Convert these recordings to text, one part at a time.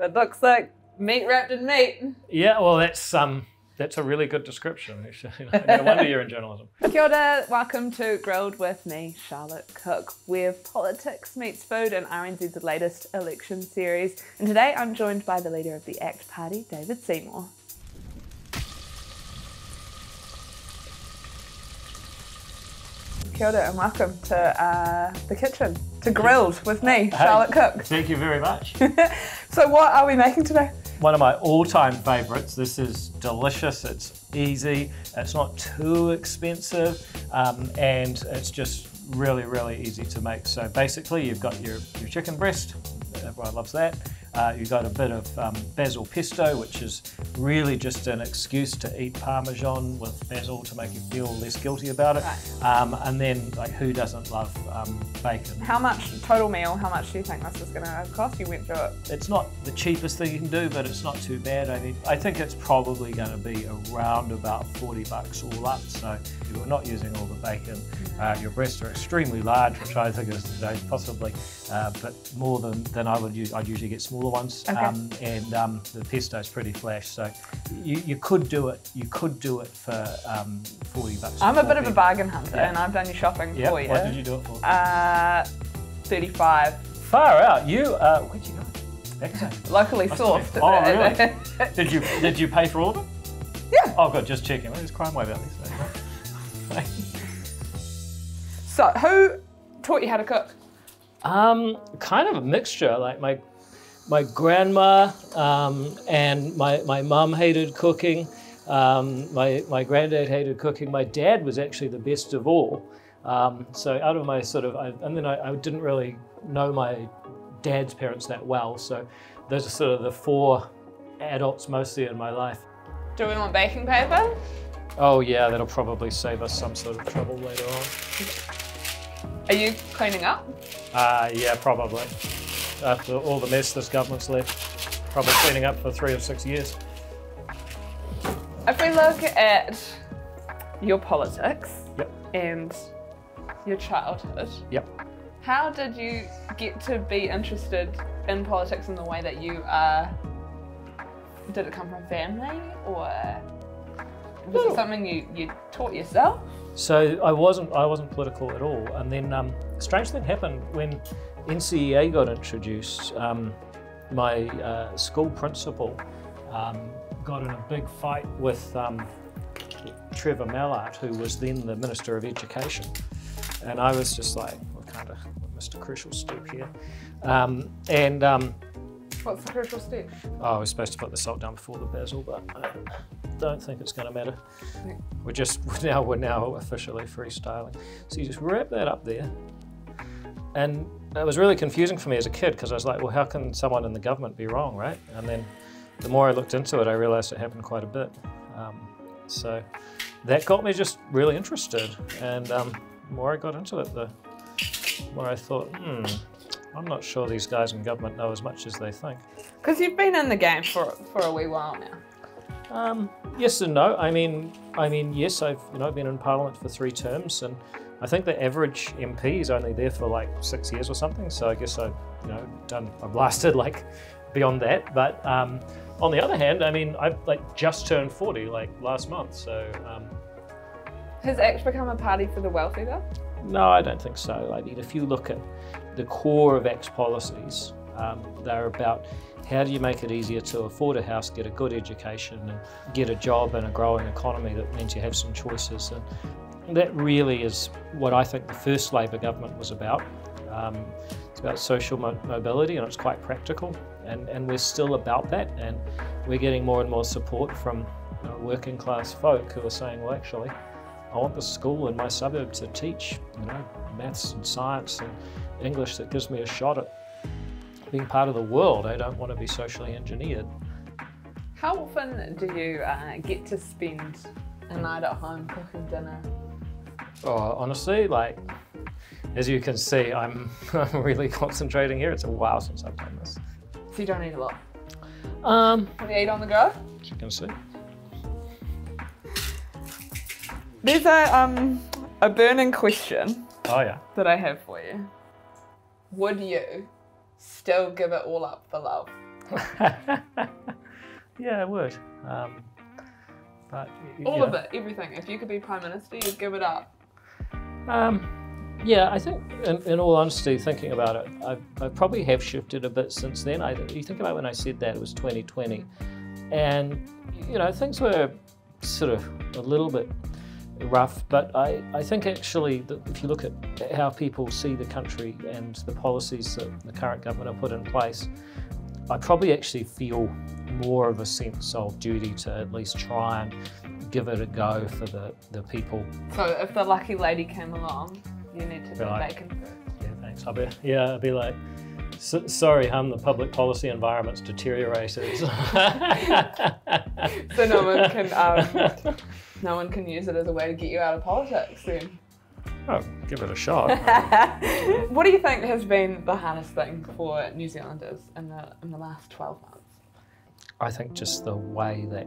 It looks like meat wrapped in meat. Yeah, well, that's a really good description. No wonder you're in journalism. Kia ora, welcome to Grilled with me, Charlotte Cook, where politics meets food in RNZ's latest election series. And today I'm joined by the leader of the ACT Party, David Seymour. Kia ora and welcome to the kitchen, to Grilled with me, Charlotte Cook. Thank you very much. So what are we making today? One of my all-time favourites. This is delicious, it's easy, it's not too expensive, and it's just really, really easy to make. So basically you've got your chicken breast, everyone loves that. You've got a bit of basil pesto, which is really just an excuse to eat Parmesan with basil to make you feel less guilty about it. Right. And then, like, who doesn't love bacon? How much total meal, how much do you think this is going to cost? You went through it. It's not the cheapest thing you can do, but it's not too bad. I think it's probably going to be around about $40 all up. So you're not using all the bacon. Your breasts are extremely large, which I think is possibly, but more than I would use. I'd usually get smaller ones, okay. And the pesto is pretty flash, so you could do it. You could do it for $40. I'm a bit of a bargain hunter, and I've done your shopping for you. What did you do it for? 35. Far out. You where'd you go? Excellent. Locally sourced. Oh really? Did you pay for all of it? Yeah. Oh good, just checking. There's crime wave out there. So who taught you how to cook? Kind of a mixture. Like my grandma and my mum hated cooking. My granddad hated cooking. My dad was actually the best of all. So out of my I didn't really know my dad's parents that well. So those are sort of the four adults mostly in my life. Do we want baking paper? Oh yeah, that'll probably save us some sort of trouble later on. Are you cleaning up? Yeah, probably. After all the mess this government's left, probably cleaning up for 3 or 6 years. If we look at your politics and your childhood, how did you get to be interested in politics in the way that you are? Did it come from family, or was it something you taught yourself? So I wasn't political at all, and then a strange thing happened when NCEA got introduced. My school principal got in a big fight with Trevor Mallard, who was then the Minister of Education, and I was just like, what kind of Mr. Crucial step here, What's the crucial step? Oh, we're supposed to put the salt down before the basil, but I don't think it's going to matter. We're now officially freestyling. So you just wrap that up there, and it was really confusing for me as a kid because I was like, well, how can someone in the government be wrong, right? And then the more I looked into it, I realised it happened quite a bit. So that got me just really interested, and the more I got into it, the more I thought, I'm not sure these guys in government know as much as they think. Because you've been in the game for a wee while now. Yes and no. I mean, yes, I've been in Parliament for 3 terms, and I think the average MP is only there for like 6 years or something. So I guess I've lasted like beyond that. But on the other hand, I mean, I've just turned 40 like last month. So has ACT become a party for the wealthy though? No, I don't think so. I mean, if you look at the core of ACT's policies, they're about how do you make it easier to afford a house, get a good education, and get a job in a growing economy that means you have some choices. And that really is what I think the first Labour government was about. It's about social mobility, and it's quite practical. And we're still about that, and we're getting more and more support from working class folk who are saying, well, actually, I want the school in my suburb to teach, maths and science and English that gives me a shot at being part of the world. I don't want to be socially engineered. How often do you get to spend a night at home cooking dinner? Oh, honestly, as you can see, I'm really concentrating here. It's a while since I've done this. So you don't eat a lot? What do you eat on the go? As you can see. There's a burning question that I have for you. Would you still give it all up for love? Yeah, I would. But all of it, everything. If you could be Prime Minister, you'd give it up. Yeah, I think, in all honesty, thinking about it, I probably have shifted a bit since then. You think about when I said that, it was 2020. And, things were sort of a little bit rough, but I think actually that if you look at how people see the country and the policies that the current government have put in place, I probably actually feel more of a sense of duty to at least try and give it a go for the people. So if the lucky lady came along, you need to be bacon first. Yeah, thanks. I'd be like, sorry, the public policy environment's deteriorated. So no one can use it as a way to get you out of politics then? Oh, give it a shot. What do you think has been the hardest thing for New Zealanders in the last 12 months? I think just the way that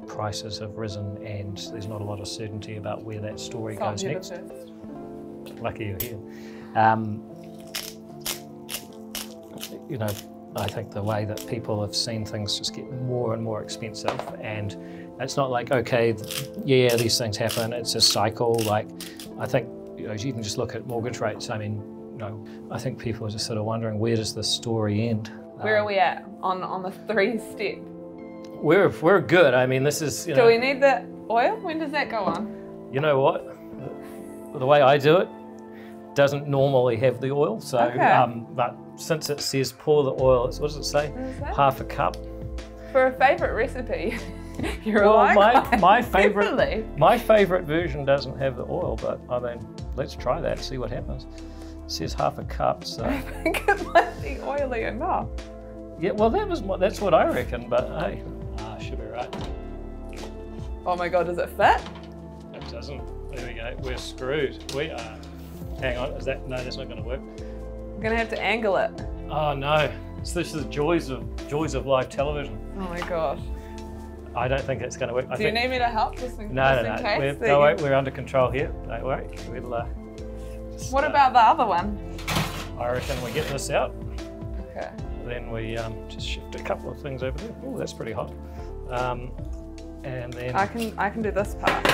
prices have risen and there's not a lot of certainty about where that story goes next. First. Lucky you're here. I think the way that people have seen things just get more and more expensive, and it's not like, okay, yeah, these things happen, it's a cycle. Like, I think, you can just look at mortgage rates. I mean, I think people are just sort of wondering, where does this story end? Where are we at on the 3-step? We're good. I mean, this is, Do we need the oil? When does that go on? You know what? The way I do it doesn't normally have the oil. So, okay. But since it says pour the oil, what does it say? Half a cup. For a favourite recipe, you're my favourite version doesn't have the oil, but I mean, let's try that, see what happens. It says half a cup, so. I think it might be oily enough. Yeah, well, that's what I reckon, but hey, should be right. Oh my God, does it fit? It doesn't. There we go. We're screwed. We are. Hang on. No, that's not going to work. I'm going to have to angle it. Oh no. This is the joys of live television. Oh my gosh. I don't think it's going to work. Do you need me to help just in case? No, we're under control here. Don't worry. What about the other one? I reckon we get this out. Okay. Then we just shift a couple of things over there. Oh, that's pretty hot. And then I can do this part.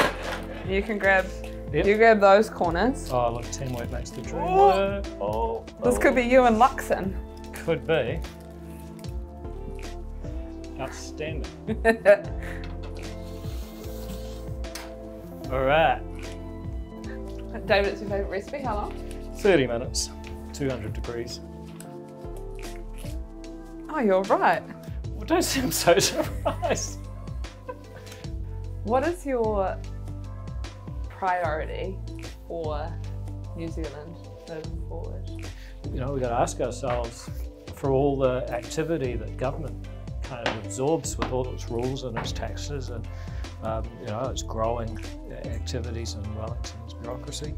You can grab. Yep. You grab those corners. Oh, look, teamwork makes the dream work. Oh. This could be you and Luxon. Could be. Outstanding. All right. David, it's your favourite recipe. How long? 30 minutes, 200 degrees. Oh, you're right. Well, don't seem so surprised. What is your priority for New Zealand moving forward? We've got to ask ourselves, for all the activity that government kind of absorbs with all its rules and its taxes and its growing activities and Wellington's bureaucracy,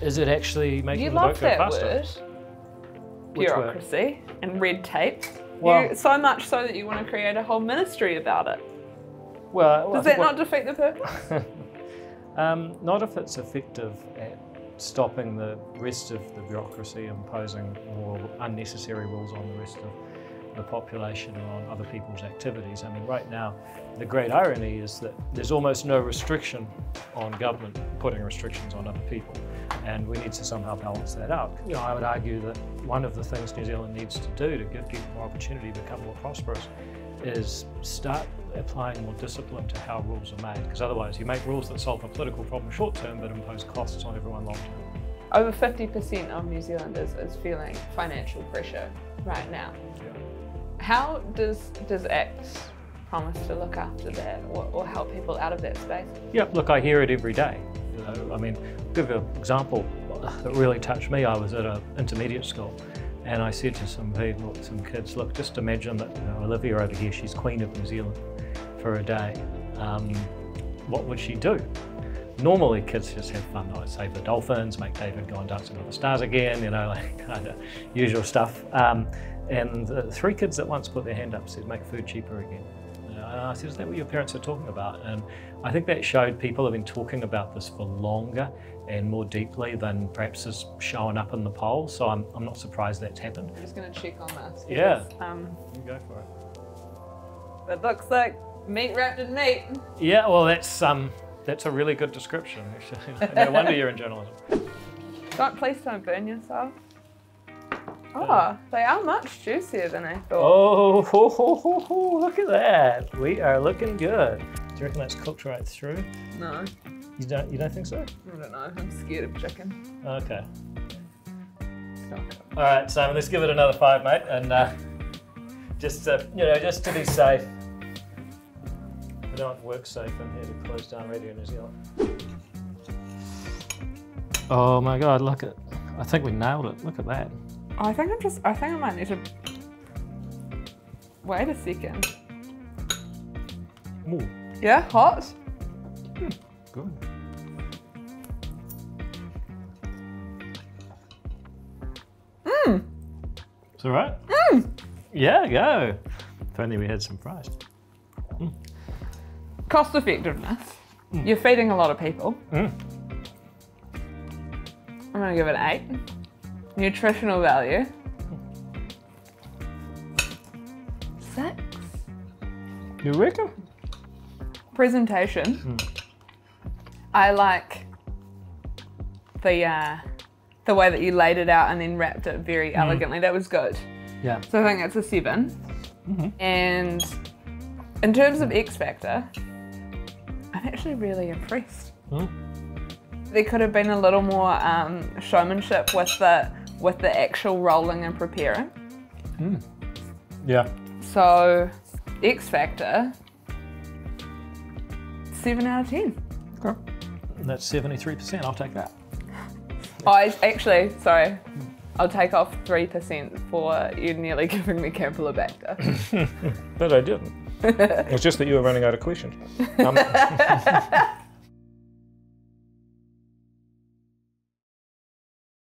is it actually making the work go faster? You love that word, bureaucracy and red tape. Well, so much so that you want to create a whole ministry about it. Well, does that not defeat the purpose? Not if it's effective at stopping the rest of the bureaucracy imposing more unnecessary rules on the rest of the population or on other people's activities. I mean, right now, the great irony is that there's almost no restriction on government putting restrictions on other people, and we need to somehow balance that out. I would argue that one of the things New Zealand needs to do to give people more opportunity to become more prosperous is start applying more discipline to how rules are made, because otherwise you make rules that solve a political problem short term but impose costs on everyone long term. Over 50% of New Zealanders is feeling financial pressure right now. Yeah. How does ACT promise to look after that or help people out of that space? Yeah, look, I hear it every day. I mean, I'll give you an example that really touched me. I was at an intermediate school and I said to some kids, look, just imagine that Olivia over here, she's Queen of New Zealand for a day. What would she do? Normally kids just have fun, like save the dolphins, make David go on Dancing with the Stars again, like kind of usual stuff. And 3 kids at once put their hand up, said make food cheaper again. I said, is that what your parents are talking about? And I think that showed people have been talking about this for longer and more deeply than perhaps is showing up in the poll. So I'm not surprised that's happened. I'm just going to check on this. Yeah. Because, you go for it. it looks like meat wrapped in meat. Yeah, well, that's a really good description. No wonder you're in journalism. Please don't burn yourself. Oh, they are much juicier than I thought. Oh, ho, ho, ho, ho, look at that. We are looking good. Do you reckon that's cooked right through? No. You don't think so? I don't know. I'm scared of chicken. Okay. All right, Simon, let's give it another 5, mate, and just to be safe. We don't work safe in here to close down Radio New Zealand. Oh my God, look at, I think we nailed it. Look at that. I think I might need to, wait a second. Ooh. Yeah, hot? Good. It's all right? Yeah, go. If only we had some fries. Cost effectiveness. You're feeding a lot of people. I'm gonna give it 8. Nutritional value. 6. You reckon? Presentation. I like the way that you laid it out and then wrapped it very elegantly. That was good. Yeah. So I think it's a 7. And in terms of X Factor, I'm actually really impressed. There could have been a little more showmanship with the actual rolling and preparing. Yeah. So X Factor, 7 out of 10. Okay. That's 73%. I'll take that. Sorry. I'll take off 3% for you nearly giving me Campylobacter. But I didn't. It's just that you were running out of questions.